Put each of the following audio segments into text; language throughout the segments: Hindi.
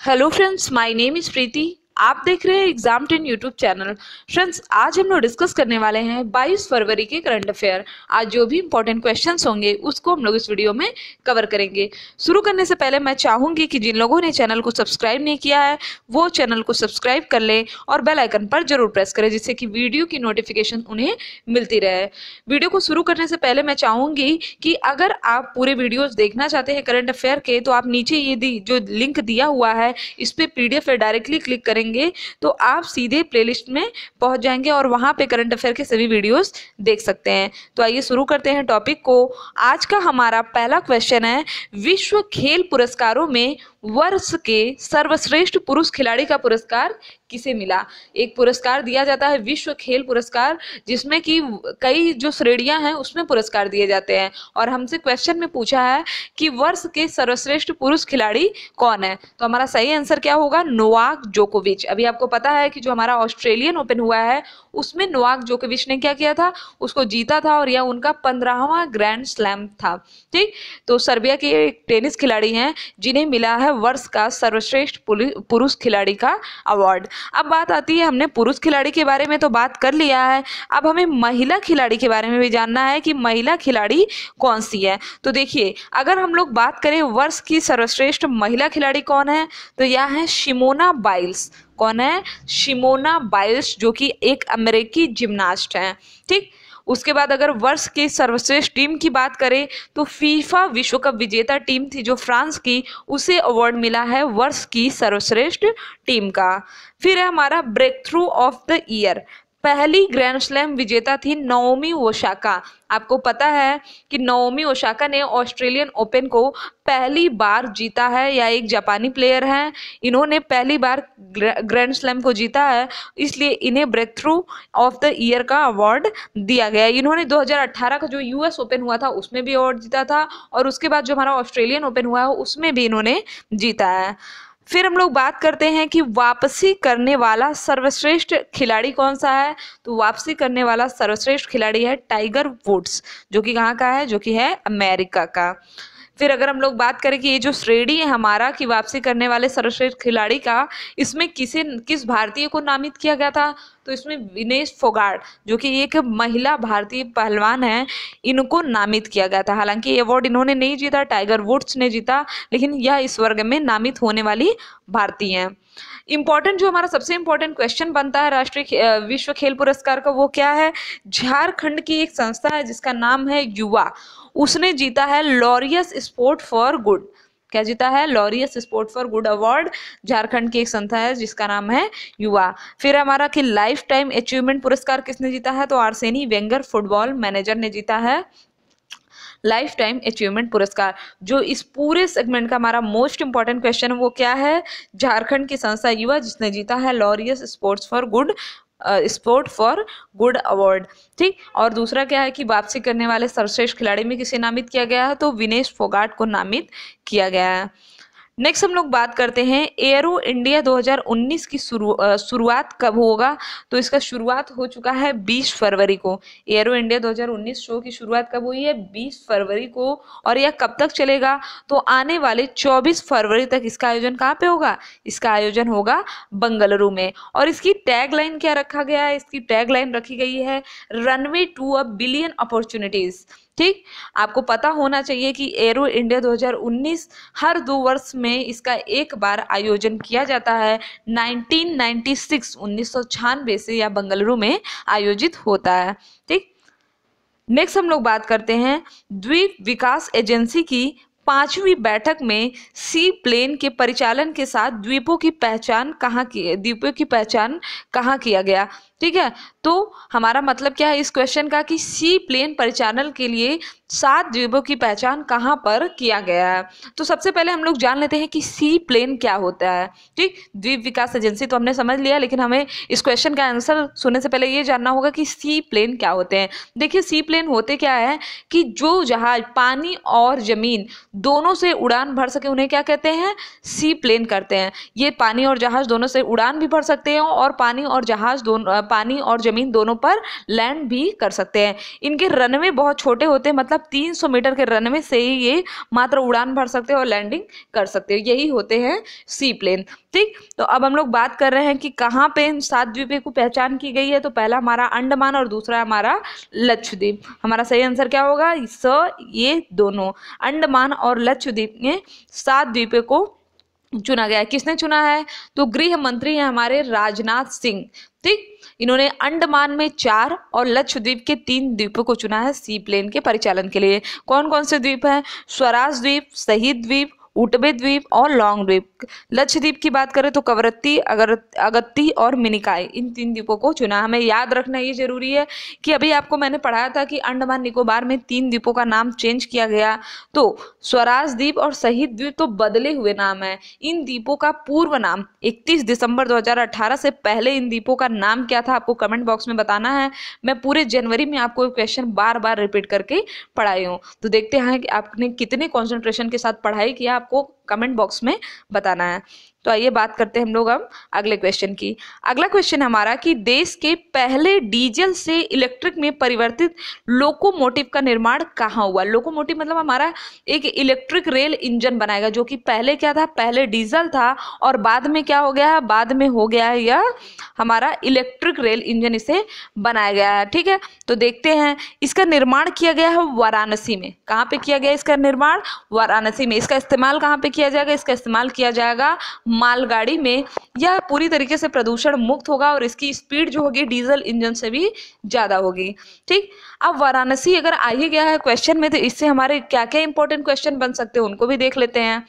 Hello friends, my name is Preeti. आप देख रहे हैं एग्जाम 10 यूट्यूब चैनल। फ्रेंड्स, आज हम लोग डिस्कस करने वाले हैं 22 फरवरी के करंट अफेयर। आज जो भी इंपॉर्टेंट क्वेश्चंस होंगे उसको हम लोग इस वीडियो में कवर करेंगे। शुरू करने से पहले मैं चाहूंगी कि जिन लोगों ने चैनल को सब्सक्राइब नहीं किया है वो चैनल को सब्सक्राइब कर लें और बेल आइकन पर जरूर प्रेस करें, जिससे कि वीडियो की नोटिफिकेशन उन्हें मिलती रहे। वीडियो को शुरू करने से पहले मैं चाहूंगी कि अगर आप पूरे वीडियोज देखना चाहते हैं करंट अफेयर के, तो आप नीचे ये जो लिंक दिया हुआ है इस पे पीडीएफ पे डायरेक्टली क्लिक करेंगे तो आप सीधे प्लेलिस्ट में पहुंच जाएंगे और वहां पे करंट अफेयर के सभी वीडियोस देख सकते हैं। तो आइए शुरू करते हैं टॉपिक को। आज का हमारा पहला क्वेश्चन है, विश्व खेल पुरस्कारों में वर्ष के सर्वश्रेष्ठ पुरुष खिलाड़ी का पुरस्कार किसे मिला। एक पुरस्कार दिया जाता है विश्व खेल पुरस्कार, जिसमें कि कई जो श्रेणियां हैं उसमें पुरस्कार दिए जाते हैं, और हमसे क्वेश्चन में पूछा है कि वर्ष के सर्वश्रेष्ठ पुरुष खिलाड़ी कौन है। तो हमारा सही आंसर क्या होगा? नोवाक जोकोविच। अभी आपको पता है कि जो हमारा ऑस्ट्रेलियन ओपन हुआ है उसमें नोवाक जोकोविच ने क्या किया था, उसको जीता था, और यह उनका 15वां ग्रैंड स्लैम था। ठीक, तो सर्बिया के एक टेनिस खिलाड़ी हैं जिन्हें मिला है वर्ष का सर्वश्रेष्ठ पुरुष खिलाड़ी का अवार्ड। अब बात आती है, हमने पुरुष खिलाड़ी के बारे में तो बात कर लिया है, अब हमें महिला खिलाड़ी के बारे में भी जानना है कि महिला खिलाड़ी कौन सी है। तो देखिए, अगर हम लोग बात करें वर्ष की सर्वश्रेष्ठ महिला खिलाड़ी कौन है, तो यह है सिमोना बाइल्स। कौन है? सिमोना बाइल्स, जो कि एक अमेरिकी जिम्नास्ट है। ठीक, उसके बाद अगर वर्ष की सर्वश्रेष्ठ टीम की बात करें तो फीफा विश्व कप विजेता टीम थी जो फ्रांस की, उसे अवार्ड मिला है वर्ष की सर्वश्रेष्ठ टीम का। फिर है हमारा breakthrough of the year. पहली ग्रैंड स्लैम विजेता थी नाओमी ओसाका। आपको पता है कि नाओमी ओसाका ने ऑस्ट्रेलियन ओपन को पहली बार जीता है, या एक जापानी प्लेयर हैं, इन्होंने पहली बार ग्रैंड स्लैम को जीता है, इसलिए इन्हें breakthrough of the year का अवार्ड दिया गया। इन्होंने 2018 का जो यूएस ओपन हुआ था उसमें भी अवार्ड जीता था, और उसके बाद जो हमारा ऑस्ट्रेलियन ओपन हुआ है उसमें भी इन्होंने जीता है। फिर हम लोग बात करते हैं कि वापसी करने वाला सर्वश्रेष्ठ खिलाड़ी कौन सा है। तो वापसी करने वाला सर्वश्रेष्ठ खिलाड़ी है टाइगर वुड्स, जो कि कहाँ का है? जो कि है अमेरिका का। फिर अगर हम लोग बात करें कि ये जो श्रेणी है हमारा कि वापसी करने वाले सर्वश्रेष्ठ खिलाड़ी का, इसमें किस भारतीय को नामित किया गया था, तो इसमें विनेश फोगाट, जो कि एक महिला भारतीय पहलवान है, इनको नामित किया गया था। हालांकि ये अवार्ड इन्होंने नहीं जीता, टाइगर वुड्स ने जीता, लेकिन यह इस वर्ग में नामित होने वाली भारतीय हैं। इंपॉर्टेंट जो हमारा सबसे इंपॉर्टेंट क्वेश्चन बनता है राष्ट्रीय विश्व खेल पुरस्कार का, वो क्या है? झारखंड की एक संस्था है जिसका नाम है युवा, उसने जीता है लॉरियस स्पोर्ट फॉर गुड। क्या जीता है? Laureus sport for good award. Jharkhand की एक संस्था है जिसका नाम है युवा। फिर हमारा कि लाइफ टाइम अचीवमेंट पुरस्कार किसने जीता है? तो आर्सेनी वेंगर फुटबॉल मैनेजर ने जीता है लाइफ टाइम अचीवमेंट पुरस्कार। जो इस पूरे सेगमेंट का हमारा मोस्ट इंपॉर्टेंट क्वेश्चन है वो क्या है? झारखंड की संस्था युवा जिसने जीता है Laureus sport for good award. ठीक, और दूसरा क्या है कि वापसी करने वाले सर्वश्रेष्ठ खिलाड़ी में किसे नामित किया गया है? तो विनेश फोगाट को नामित किया गया है। नेक्स्ट हम लोग बात करते हैं एरो इंडिया 2019 की शुरुआत कब होगा। तो इसका शुरुआत हो चुका है 20 फरवरी को। एरो इंडिया 2019 शो की शुरुआत कब हुई है? 20 फरवरी को। और यह कब तक चलेगा? तो आने वाले 24 फरवरी तक इसका आयोजन कहाँ पे होगा? इसका आयोजन होगा बेंगलुरु में। और इसकी टैगलाइन क्या रखा गया है? इसकी टैगलाइन रखी गई है runway to a billion opportunities. ठीक, आपको पता होना चाहिए कि एरो इंडिया 2019 हर 2 वर्ष में इसका एक बार आयोजन किया जाता है। 1996 से यह बेंगलुरु में आयोजित होता है। ठीक, नेक्स्ट हम लोग बात करते हैं द्वीप विकास एजेंसी की 5वीं बैठक में सी प्लेन के परिचालन के साथ द्वीपों की पहचान कहाँ किया गया। ठीक है, तो हमारा मतलब क्या है इस क्वेश्चन का कि सी प्लेन परिचालन के लिए 7 द्वीपों की पहचान कहाँ पर किया गया है। तो सबसे पहले हम लोग जान लेते हैं कि सी प्लेन क्या होता है। ठीक, द्वीप विकास एजेंसी तो हमने समझ लिया, लेकिन हमें इस क्वेश्चन का आंसर सुनने से पहले ये जानना होगा कि सी प्लेन क्या होते हैं। देखिए, सी प्लेन होते क्या है कि जो जहाज पानी और जमीन दोनों से उड़ान भर सके उन्हें क्या कहते हैं? सी प्लेन करते हैं। ये पानी और जहाज दोनों से उड़ान भी भर सकते हैं और पानी और जहाज दोनों पानी और जमीन दोनों पर लैंड भी कर सकते हैं। इनके रनवे बहुत छोटे होते हैं, मतलब 300 मीटर के रनवे से ही ये मात्र उड़ान भर सकते हैं और लैंडिंग कर सकते हैं। यही होते हैं सी प्लेन। ठीक, तो अब हम लोग बात कर रहे हैं कि कहाँ पे इन 7 द्वीपों को पहचान की गई है। तो पहला हमारा अंडमान और दूसरा हमारा लक्षद्वीप। हमारा सही आंसर क्या होगा? ये दोनों अंडमान और लक्षद्वीप में 7 द्वीपों को चुना गया है। किसने चुना है? तो गृह मंत्री हैं हमारे राजनाथ सिंह। ठीक, इन्होंने अंडमान में 4 और लक्षद्वीप के 3 द्वीपों को चुना है सी प्लेन के परिचालन के लिए। कौन कौन से द्वीप हैं? स्वराज द्वीप, शहीद द्वीप, उटबे द्वीप और लॉन्ग द्वीप। लक्षद्वीप की बात करें तो कवरत्ती, अगत्ती और मिनिकॉय, इन 3 द्वीपों को चुना। हमें याद रखना ये जरूरी है कि अभी आपको मैंने पढ़ाया था कि अंडमान निकोबार में 3 द्वीपों का नाम चेंज किया गया। तो स्वराज द्वीप और शहीद द्वीप तो बदले हुए नाम है। इन द्वीपों का पूर्व नाम 31 दिसंबर 2018 से पहले इन द्वीपों का नाम क्या था, आपको कमेंट बॉक्स में बताना है। मैं पूरे जनवरी में आपको क्वेश्चन बार बार रिपीट करके पढ़ाई हूँ। तो देखते हैं कि आपने कितने कॉन्सेंट्रेशन के साथ पढ़ाई किया, आपको कमेंट बॉक्स में बताना है। तो आइए बात करते हैं हम लोग अब अगले क्वेश्चन की। अगला क्वेश्चन हमारा कि देश के पहले डीजल से इलेक्ट्रिक में परिवर्तित लोकोमोटिव का निर्माण कहाँ हुआ? लोकोमोटिव मतलब हमारा एक इलेक्ट्रिक रेल इंजन बनाएगा, जो कि पहले क्या था? पहले डीजल था और बाद में क्या हो गया है? बाद में हो गया है यह हमारा इलेक्ट्रिक रेल इंजन, इसे बनाया गया है। ठीक है, तो देखते हैं। इसका निर्माण किया गया है वाराणसी में। कहाँ पे किया गया इसका निर्माण? वाराणसी में। इसका इस्तेमाल कहाँ पे किया जाएगा? इसका इस्तेमाल किया जाएगा मालगाड़ी में। यह पूरी तरीके से प्रदूषण मुक्त होगा और इसकी स्पीड जो होगी डीजल इंजन से भी ज्यादा होगी। ठीक, अब वाराणसी अगर आ ही गया है क्वेश्चन में, तो इससे हमारे क्या क्या इंपॉर्टेंट क्वेश्चन बन सकते हैं उनको भी देख लेते हैं।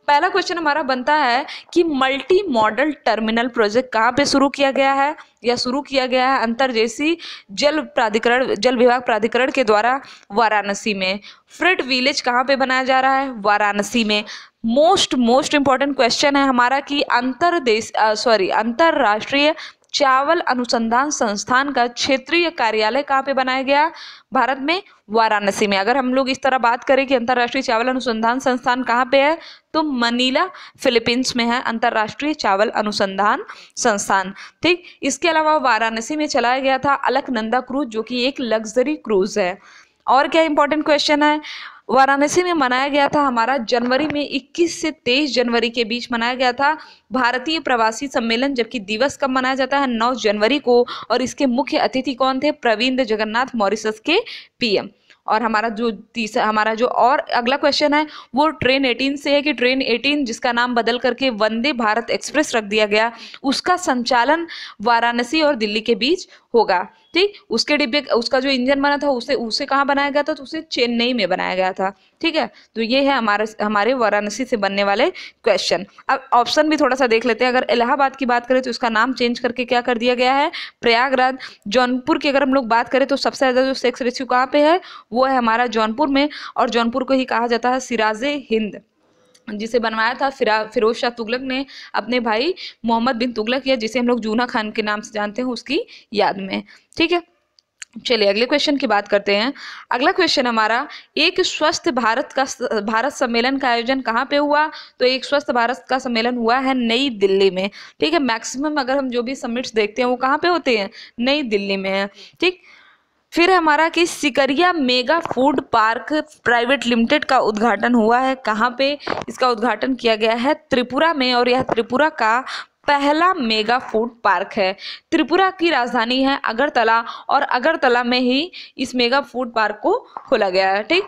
पहला क्वेश्चन हमारा बनता है कि मल्टी मॉडल टर्मिनल प्रोजेक्ट कहाँ पे शुरू किया गया है? या शुरू किया गया है अंतर्देशीय जल विभाग प्राधिकरण के द्वारा वाराणसी में। फ्रेट विलेज कहाँ पे बनाया जा रहा है? वाराणसी में। मोस्ट इंपॉर्टेंट क्वेश्चन है हमारा कि अंतरराष्ट्रीय चावल अनुसंधान संस्थान का क्षेत्रीय कार्यालय कहाँ पे बनाया गया? भारत में वाराणसी में। अगर हम लोग इस तरह बात करें कि अंतरराष्ट्रीय चावल अनुसंधान संस्थान कहाँ पे है, तो मनीला फिलीपींस में है अंतरराष्ट्रीय चावल अनुसंधान संस्थान। ठीक, इसके अलावा वाराणसी में चलाया गया था अलकनंदा क्रूज, जो कि एक लग्जरी क्रूज है। और क्या इंपॉर्टेंट क्वेश्चन है? वाराणसी में मनाया गया था हमारा जनवरी में 21 से 23 जनवरी के बीच मनाया गया था भारतीय प्रवासी सम्मेलन, जबकि दिवस कब मनाया जाता है? 9 जनवरी को। और इसके मुख्य अतिथि कौन थे? प्रविंद जगन्नाथ, मॉरिशस के पीएम। और हमारा जो और अगला क्वेश्चन है वो ट्रेन 18 से है कि ट्रेन 18 जिसका नाम बदल करके वंदे भारत एक्सप्रेस रख दिया गया, उसका संचालन वाराणसी और दिल्ली के बीच होगा। ठीक, उसके डिब्बे, उसका जो इंजन बना था उसे कहाँ बनाया गया था? तो उसे चेन्नई में बनाया गया था। ठीक है, तो ये है हमारे वाराणसी से बनने वाले क्वेश्चन। अब ऑप्शन भी थोड़ा सा देख लेते हैं। अगर इलाहाबाद की बात करें तो उसका नाम चेंज करके क्या कर दिया गया है? प्रयागराज। जौनपुर की अगर हम लोग बात करें तो सबसे ज्यादा जो सेक्स रेशियो कहाँ पे है? वो है हमारा जौनपुर में। और जौनपुर को ही कहा जाता है सिराजे हिंद, जिसे बनवाया था फिरोज शाह तुगलक ने अपने भाई मोहम्मद बिन तुगलक, या जिसे हम लोग जूना खान के नाम से जानते हैं, उसकी याद में। ठीक है, चलिए अगले क्वेश्चन की बात करते हैं। अगला क्वेश्चन हमारा, एक स्वस्थ भारत सम्मेलन का आयोजन कहाँ पे हुआ? तो एक स्वस्थ भारत का सम्मेलन हुआ है नई दिल्ली में। ठीक है, मैक्सिमम अगर हम जो भी समिट्स देखते हैं वो कहाँ पे होते हैं? नई दिल्ली में है। ठीक, फिर हमारा कि Sikaria mega food park private limited का उद्घाटन हुआ है। कहाँ पे इसका उद्घाटन किया गया है? त्रिपुरा में। और यह त्रिपुरा का पहला मेगा फूड पार्क है। त्रिपुरा की राजधानी है अगरतला और अगरतला में ही इस मेगा फूड पार्क को खोला गया है। ठीक,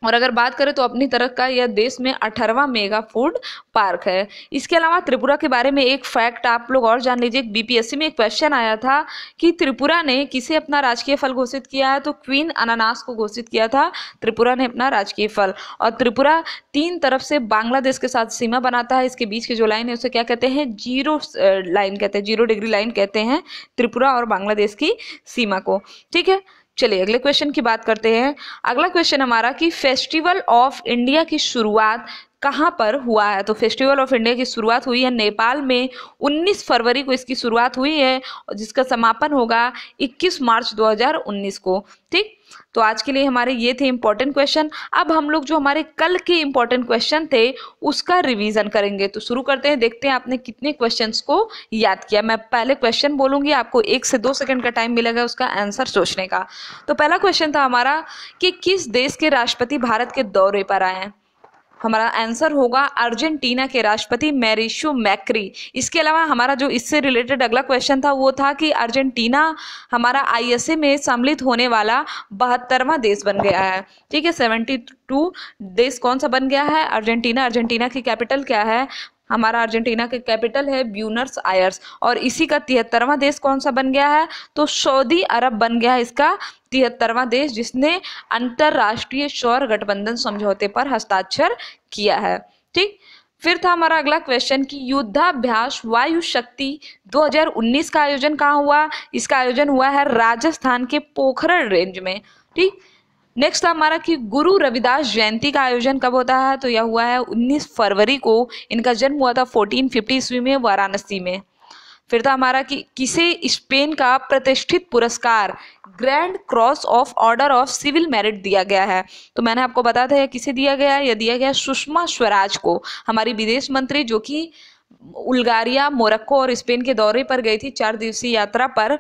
और अगर बात करें तो अपनी तरह का यह देश में 18वां मेगा फूड पार्क है। इसके अलावा त्रिपुरा के बारे में एक फैक्ट आप लोग और जान लीजिए। बीपीएससी में एक क्वेश्चन आया था कि त्रिपुरा ने किसे अपना राजकीय फल घोषित किया है? तो क्वीन अनानास को घोषित किया था त्रिपुरा ने अपना राजकीय फल। और त्रिपुरा 3 तरफ से बांग्लादेश के साथ सीमा बनाता है। इसके बीच की जो लाइन है उसे क्या कहते हैं? जीरो लाइन कहते हैं, 0 डिग्री लाइन कहते हैं त्रिपुरा और बांग्लादेश की सीमा को। ठीक है, चलिए अगले क्वेश्चन की बात करते हैं। अगला क्वेश्चन हमारा कि फेस्टिवल ऑफ इंडिया की शुरुआत कहाँ पर हुआ है? तो फेस्टिवल ऑफ इंडिया की शुरुआत हुई है नेपाल में, 19 फरवरी को इसकी शुरुआत हुई है, जिसका समापन होगा 21 मार्च 2019 को। ठीक, तो आज के लिए हमारे ये थे इंपॉर्टेंट क्वेश्चन। अब हम लोग जो हमारे कल के इंपॉर्टेंट क्वेश्चन थे उसका रिवीजन करेंगे। तो शुरू करते हैं, देखते हैं आपने कितने क्वेश्चंस को याद किया। मैं पहले क्वेश्चन बोलूंगी, आपको 1 से 2 सेकंड का टाइम मिलेगा उसका आंसर सोचने का। तो पहला क्वेश्चन था हमारा कि किस देश के राष्ट्रपति भारत के दौरे पर आए हैं? हमारा आंसर होगा अर्जेंटीना के राष्ट्रपति मैरिशियो मैक्री। इसके अलावा हमारा जो इससे रिलेटेड अगला क्वेश्चन था वो था कि अर्जेंटीना हमारा आईएसए में सम्मिलित होने वाला 72वां देश बन गया है। ठीक है, 72 देश कौन सा बन गया है? अर्जेंटीना। अर्जेंटीना की कैपिटल क्या है? हमारा अर्जेंटीना के कैपिटल है ब्यूनस आयर्स। और इसी का 73वां देश कौन सा बन गया है? तो सऊदी अरब बन गया है इसका 73वां देश, जिसने अंतरराष्ट्रीय सौर गठबंधन समझौते पर हस्ताक्षर किया है। ठीक, फिर था हमारा अगला क्वेश्चन कि युद्धाभ्यास वायु शक्ति 2019 का आयोजन कहाँ हुआ? इसका आयोजन हुआ है राजस्थान के पोखरण रेंज में। ठीक, नेक्स्ट था हमारा कि गुरु रविदास जयंती का आयोजन कब होता है? तो यह हुआ है 19 फरवरी को। इनका जन्म हुआ था 1450 ईस्वी में वाराणसी में। फिर था हमारा कि किसे स्पेन का प्रतिष्ठित पुरस्कार Grand Cross of Order of Civil Merit दिया गया है? तो मैंने आपको बताया था किसे दिया गया है। यह दिया गया सुषमा स्वराज को, हमारी विदेश मंत्री, जो कि बुल्गारिया, मोरक्को और स्पेन के दौरे पर गई थी 4 दिवसीय यात्रा पर।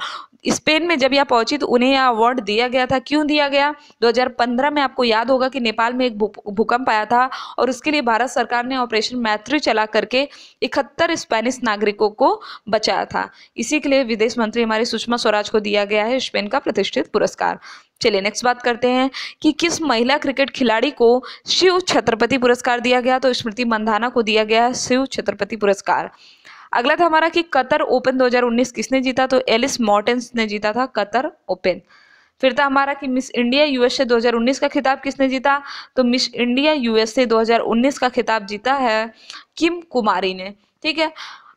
स्पेन में जब यह पहुंची तो उन्हें यह अवार्ड दिया गया था। क्यों दिया गया? 2015 में आपको याद होगा कि नेपाल में एक भूकंप आया था और उसके लिए भारत सरकार ने ऑपरेशन मैत्री चला करके 71 स्पेनिश नागरिकों को बचाया था। इसी के लिए विदेश मंत्री हमारी सुषमा स्वराज को दिया गया है स्पेन का प्रतिष्ठित पुरस्कार। चलिए नेक्स्ट बात करते हैं कि किस महिला क्रिकेट खिलाड़ी को शिव छत्रपति पुरस्कार दिया गया? तो स्मृति मंधाना को दिया गया है शिव छत्रपति पुरस्कार। अगला था हमारा कि कतर ओपन 2019 किसने जीता? तो एलिस मॉर्टेंस ने जीता था कतर ओपन। फिर था हमारा कि मिस इंडिया यूएसए 2019 का खिताब किसने जीता? तो मिस इंडिया यूएसए 2019 का खिताब जीता है किम कुमारी ने। ठीक है,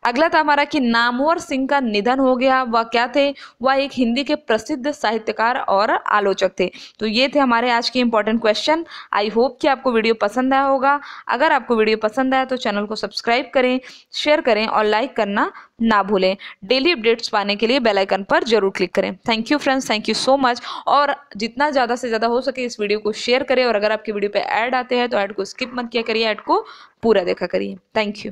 अगला था हमारा कि नामवर सिंह का निधन हो गया। वह क्या थे? वह एक हिंदी के प्रसिद्ध साहित्यकार और आलोचक थे। तो ये थे हमारे आज के इंपॉर्टेंट क्वेश्चन। आई होप कि आपको वीडियो पसंद आया होगा। अगर आपको वीडियो पसंद आया तो चैनल को सब्सक्राइब करें, शेयर करें और लाइक करना ना भूलें। डेली अपडेट्स पाने के लिए बेल आइकन पर जरूर क्लिक करें। Thank you friends, thank you so much. और जितना ज़्यादा से ज़्यादा हो सके इस वीडियो को शेयर करें, और अगर आपके वीडियो पे ऐड आते हैं तो ऐड को स्किप मत किया करिए, ऐड को पूरा देखा करिए। Thank you.